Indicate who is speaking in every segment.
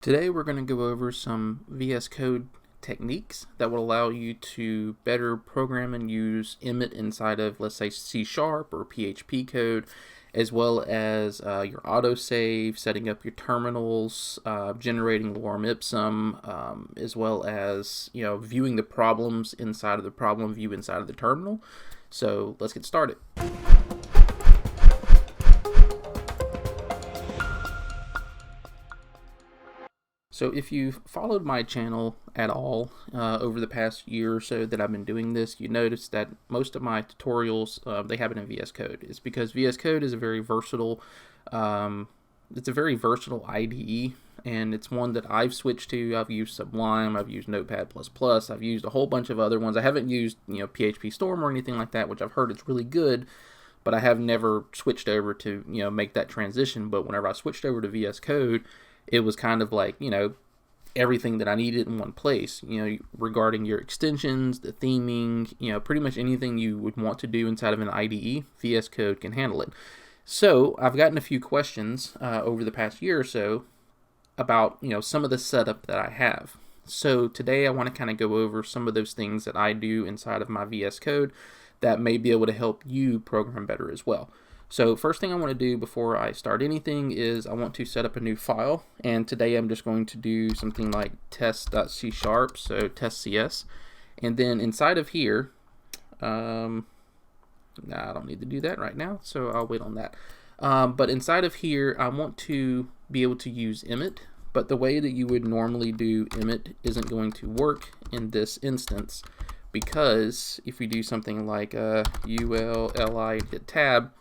Speaker 1: Today we're going to go over some VS Code techniques that will allow you to better program and use Emmet inside of, let's say, C# or PHP code, as well as your autosave, setting up your terminals, generating Lorem Ipsum, as well as viewing the problems inside of the problem view inside of the terminal. So let's get started. So if you've followed my channel at all over the past year or so that I've been doing this, you notice that most of my tutorials, they happen in VS Code. It's because VS Code is a very versatile, IDE, and it's one that I've switched to. I've used Sublime, I've used Notepad++, I've used a whole bunch of other ones. I haven't used PHP Storm or anything like that, which I've heard is really good, but I have never switched over to make that transition. But whenever I switched over to VS Code, it was kind of like, everything that I needed in one place, regarding your extensions, the theming, pretty much anything you would want to do inside of an IDE, VS Code can handle it. So I've gotten a few questions over the past year or so about, some of the setup that I have. So today I want to kind of go over some of those things that I do inside of my VS Code that may be able to help you program better as well. So first thing I want to do before I start anything is I want to set up a new file, and today I'm just going to do something like test.c#, so test.cs, and then inside of here, I don't need to do that right now, so I'll wait on that. But inside of here, I want to be able to use Emmet, but the way that you would normally do Emmet isn't going to work in this instance, because if we do something like ul-li and hit tab,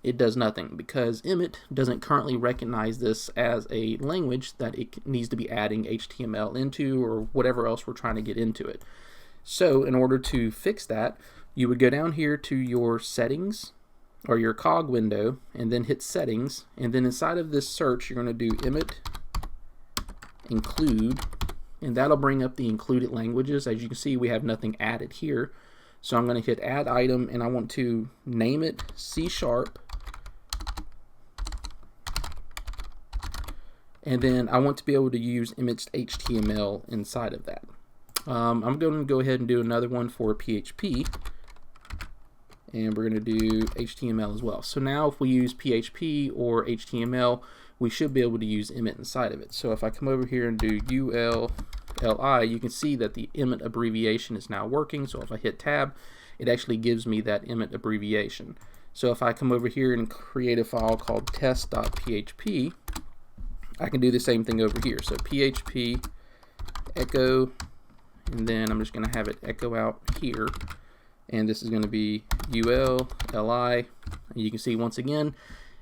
Speaker 1: it does nothing, because Emmet doesn't currently recognize this as a language that it needs to be adding HTML into or whatever else we're trying to get into it. So in order to fix that, you would go down here to your settings or your cog window and then hit settings, and then inside of this search you're going to do Emmet include, and that'll bring up the included languages. As you can see, we have nothing added here. So I'm going to hit add item, and I want to name it C#, and then I want to be able to use Emmet's HTML inside of that. I'm going to go ahead and do another one for PHP, and we're going to do HTML as well. So now if we use PHP or HTML, we should be able to use Emmet inside of it. So if I come over here and do ul-li, you can see that the Emmet abbreviation is now working. So if I hit tab, it actually gives me that Emmet abbreviation. So if I come over here and create a file called test.php, I can do the same thing over here. So PHP echo, and then I'm just going to have it echo out here, and this is going to be ul-li, and you can see once again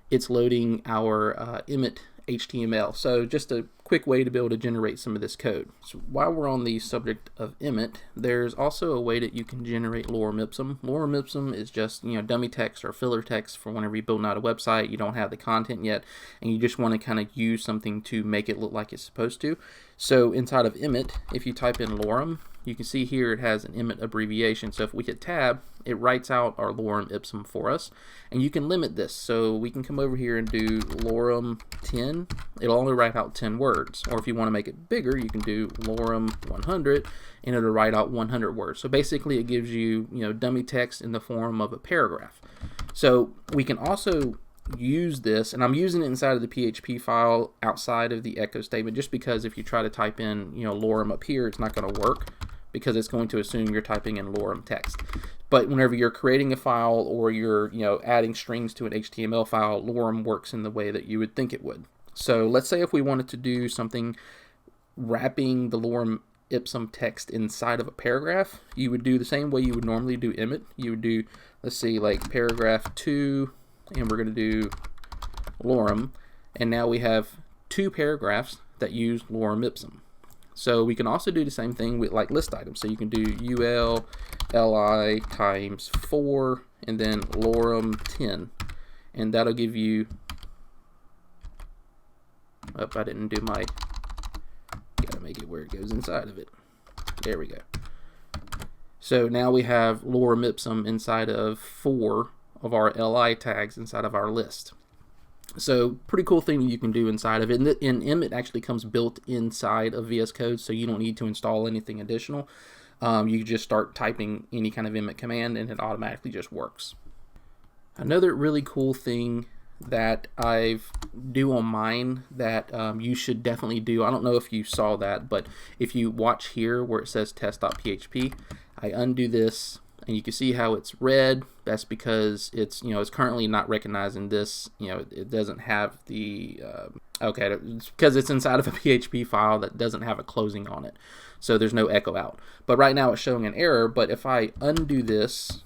Speaker 1: it's loading our Emmet HTML. So just a quick way to be able to generate some of this code. So while we're on the subject of Emmet, there's also a way that you can generate Lorem Ipsum. Lorem Ipsum is just dummy text or filler text for whenever you're building out a website, you don't have the content yet, and you just want to kind of use something to make it look like it's supposed to. So inside of Emmet, if you type in Lorem, you can see here it has an Emmet abbreviation. So if we hit tab, it writes out our Lorem Ipsum for us, and you can limit this. So we can come over here and do Lorem 10. It'll only write out 10 words. Or if you want to make it bigger, you can do Lorem 100, and it'll write out 100 words. So basically it gives you dummy text in the form of a paragraph. So we can also use this, and I'm using it inside of the PHP file outside of the echo statement, just because if you try to type in Lorem up here, it's not going to work, because it's going to assume you're typing in Lorem text. But whenever you're creating a file or you're adding strings to an HTML file, Lorem works in the way that you would think it would. So let's say if we wanted to do something wrapping the Lorem Ipsum text inside of a paragraph, you would do the same way you would normally do Emmet. You would do, let's see, like paragraph 2, and we're going to do Lorem, and now we have 2 paragraphs that use Lorem Ipsum. So we can also do the same thing with like list items. So you can do ul-li times 4 and then Lorem 10, and that'll give you, I didn't do my, gotta make it where it goes inside of it. There we go. So now we have Lorem Ipsum inside of 4 of our li tags inside of our list. So pretty cool thing you can do inside of it. And Emmet actually comes built inside of VS Code, so you don't need to install anything additional. You just start typing any kind of Emmet command and it automatically just works. Another really cool thing that I've do on mine that you should definitely do, I don't know if you saw that, but if you watch here where it says test.php, I undo this and you can see how it's red. That's because it's, it's currently not recognizing this, it doesn't have the, okay, it's because it's inside of a PHP file that doesn't have a closing on it. So there's no echo out. But right now it's showing an error, but if I undo this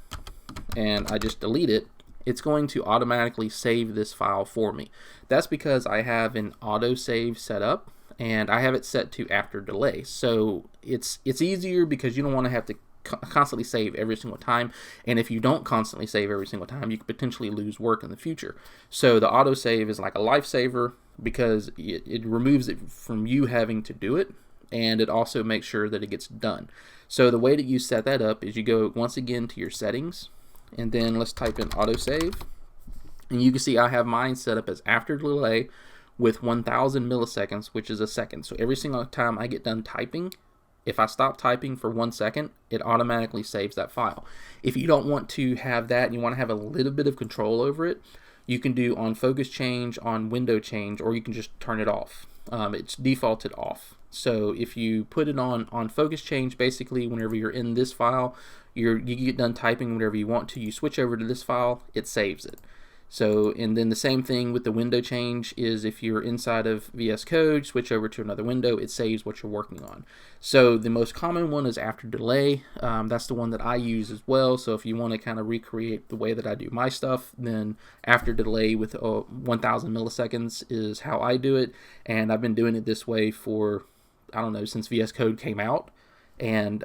Speaker 1: and I just delete it, it's going to automatically save this file for me. That's because I have an autosave set up and I have it set to after delay. So it's easier because you don't want to have to constantly save every single time, and if you don't constantly save every single time, you could potentially lose work in the future. So the autosave is like a lifesaver because it removes it from you having to do it, and it also makes sure that it gets done. So the way that you set that up is you go once again to your settings, and then let's type in autosave, and you can see I have mine set up as after delay with 1000 milliseconds, which is a second. So every single time I get done typing, if I stop typing for 1 second, it automatically saves that file. If you don't want to have that and you want to have a little bit of control over it, you can do on focus change, on window change, or you can just turn it off. It's defaulted off. So if you put it on focus change, basically whenever you're in this file, you get done typing whenever you want to, you switch over to this file, it saves it. So, and then the same thing with the window change is if you're inside of VS Code, switch over to another window, it saves what you're working on. So the most common one is after delay. That's the one that I use as well. So if you want to kind of recreate the way that I do my stuff, then after delay with 1000 milliseconds is how I do it. And I've been doing it this way for, I don't know, since VS Code came out. And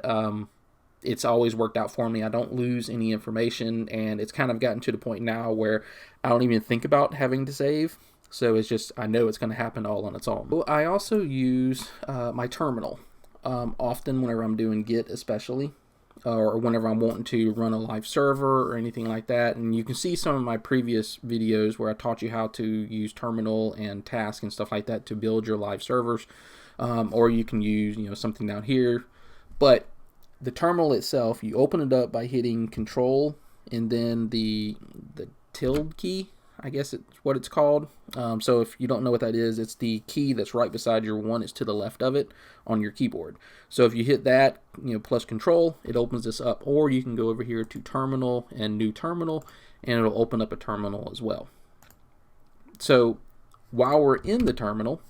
Speaker 1: it's always worked out for me. I don't lose any information, and it's kind of gotten to the point now where I don't even think about having to save. So it's just, I know it's going to happen all on its own. Well, I also use my terminal often whenever I'm doing Git especially, or whenever I'm wanting to run a live server or anything like that. And you can see some of my previous videos where I taught you how to use terminal and task and stuff like that to build your live servers, or you can use something down here. But the terminal itself, you open it up by hitting Control and then the tilde key, I guess it's what it's called. So if you don't know what that is, it's the key that's right beside your one. It's to the left of it on your keyboard. So if you hit that, plus Control, it opens this up. Or you can go over here to Terminal and New Terminal, and it'll open up a terminal as well. So while we're in the terminal,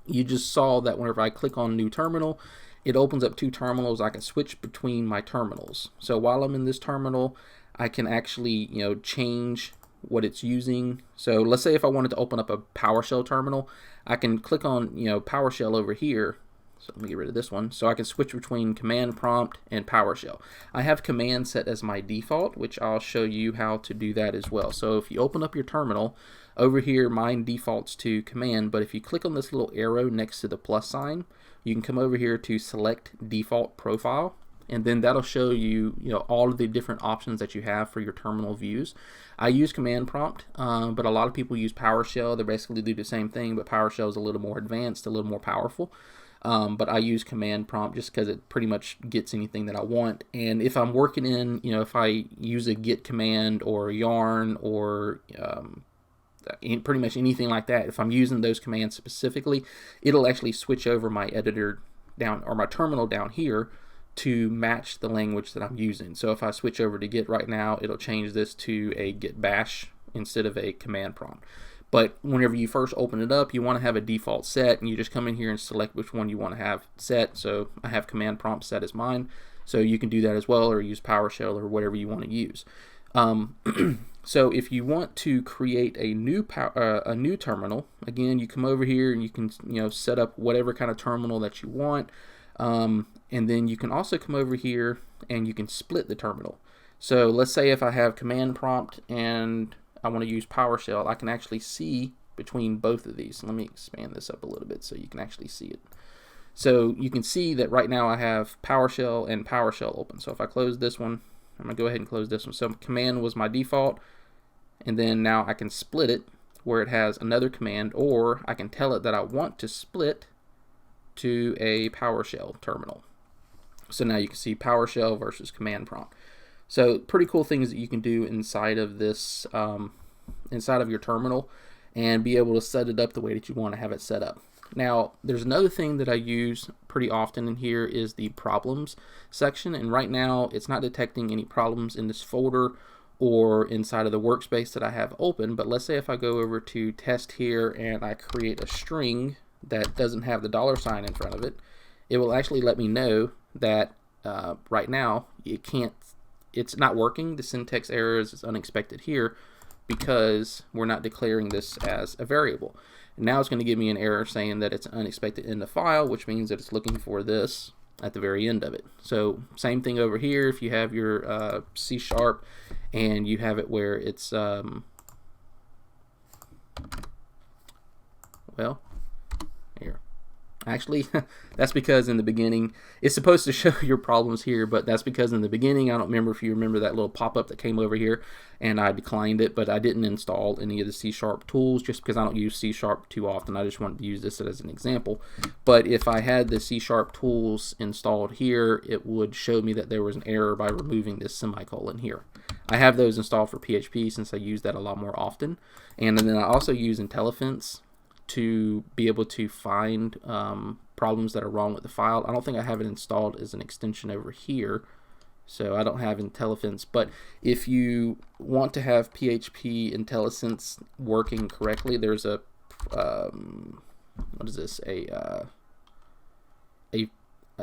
Speaker 1: you just saw that whenever I click on New Terminal, it opens up two terminals. I can switch between my terminals. So while I'm in this terminal, I can actually, change what it's using. So let's say if I wanted to open up a PowerShell terminal, I can click on, PowerShell over here. So let me get rid of this one. So I can switch between command prompt and PowerShell. I have command set as my default, which I'll show you how to do that as well. So if you open up your terminal, over here mine defaults to command, but if you click on this little arrow next to the plus sign, you can come over here to select default profile, and then that'll show you, all of the different options that you have for your terminal views. I use command prompt, but a lot of people use PowerShell. They basically do the same thing, but PowerShell is a little more advanced, a little more powerful. But I use command prompt just because it pretty much gets anything that I want. And if I'm working in, if I use a git command or yarn or pretty much anything like that, if I'm using those commands specifically, it'll actually switch over my editor down, or my terminal down here, to match the language that I'm using. So if I switch over to Git right now, it'll change this to a Git bash instead of a command prompt. But whenever you first open it up, you want to have a default set, and you just come in here and select which one you want to have set. So I have command prompt set as mine, so you can do that as well, or use PowerShell or whatever you want to use. So if you want to create a new terminal, again, you come over here and you can set up whatever kind of terminal that you want, and then you can also come over here and you can split the terminal. So let's say if I have command prompt and I want to use PowerShell, I can actually see between both of these. Let me expand this up a little bit so you can actually see it. So you can see that right now I have PowerShell and PowerShell open. So if I close this one, I'm going to go ahead and close this one. So command was my default, and then now I can split it where it has another command, or I can tell it that I want to split to a PowerShell terminal. So now you can see PowerShell versus command prompt. So pretty cool things that you can do inside of this, inside of your terminal, and be able to set it up the way that you want to have it set up. Now, there's another thing that I use pretty often in here is the problems section, and right now it's not detecting any problems in this folder or inside of the workspace that I have open. But let's say if I go over to test here and I create a string that doesn't have the $sign in front of it, it will actually let me know that right now it's not working. The syntax errors is unexpected here because we're not declaring this as a variable. And now it's going to give me an error saying that it's unexpected in the file, which means that it's looking for this at the very end of it. So same thing over here. If you have your C# and you have it where it's well, here. Actually, that's because in the beginning, it's supposed to show your problems here, but that's because in the beginning, I don't remember if you remember that little pop-up that came over here, and I declined it, but I didn't install any of the C# tools just because I don't use C# too often. I just wanted to use this as an example. But if I had the C# tools installed here, it would show me that there was an error by removing this semicolon here. I have those installed for PHP since I use that a lot more often. And then I also use IntelliFence to be able to find problems that are wrong with the file. I don't think I have it installed as an extension over here, so I don't have IntelliFence. But if you want to have PHP IntelliSense working correctly, there's a what is this? A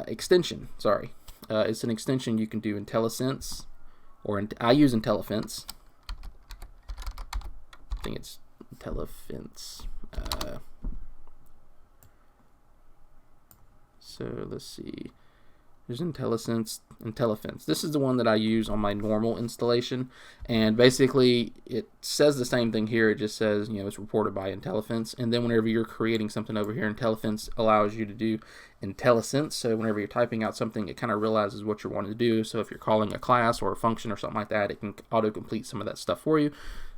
Speaker 1: extension. Sorry, it's an extension. You can do IntelliSense, or I use IntelliFence. I think it's IntelliFence. So let's see. There's IntelliFence. This is the one that I use on my normal installation, and basically it says the same thing here. It just says, you know, it's reported by IntelliFence, and then whenever you're creating something over here, IntelliFence allows you to do IntelliSense. So whenever you're typing out something, it kind of realizes what you're wanting to do. So if you're calling a class or a function or something like that, it can auto-complete some of that stuff for you.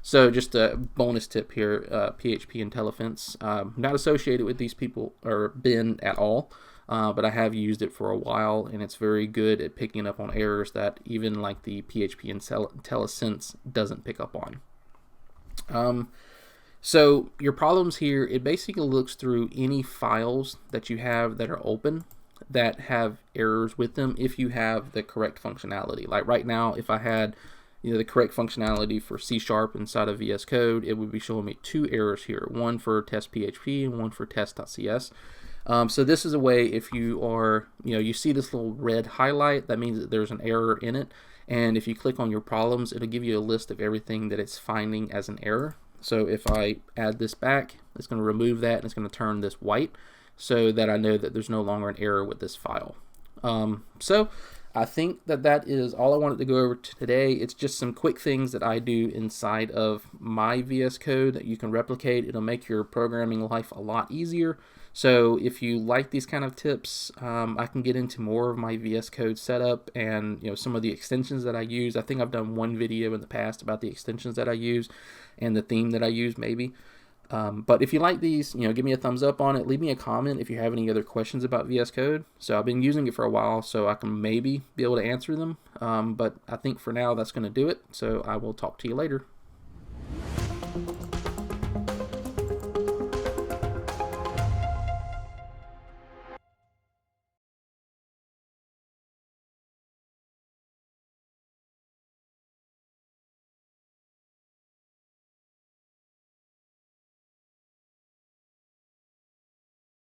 Speaker 1: So just a bonus tip here, PHP IntelliFence. Not associated with these people or been at all. But I have used it for a while, and it's very good at picking up on errors that even like the PHP IntelliSense doesn't pick up on. So your problems here, it basically looks through any files that you have that are open that have errors with them if you have the correct functionality. Like right now, if I had the correct functionality for C# inside of VSCode, it would be showing me two errors here, one for test.php and one for test.cs. So this is a way, if you are, you see this little red highlight, that means that there's an error in it. And if you click on your problems, it'll give you a list of everything that it's finding as an error. So if I add this back, it's going to remove that, and it's going to turn this white so that I know that there's no longer an error with this file. So I think that is all I wanted to go over today. It's just some quick things that I do inside of my VS Code that you can replicate. It'll make your programming life a lot easier. So if you like these kind of tips, I can get into more of my VS Code setup and some of the extensions that I use. I think I've done one video in the past about the extensions that I use and the theme that I use maybe. But if you like these, give me a thumbs up on it. Leave me a comment if you have any other questions about VS Code. So I've been using it for a while, so I can maybe be able to answer them. But I think for now that's going to do it. So I will talk to you later.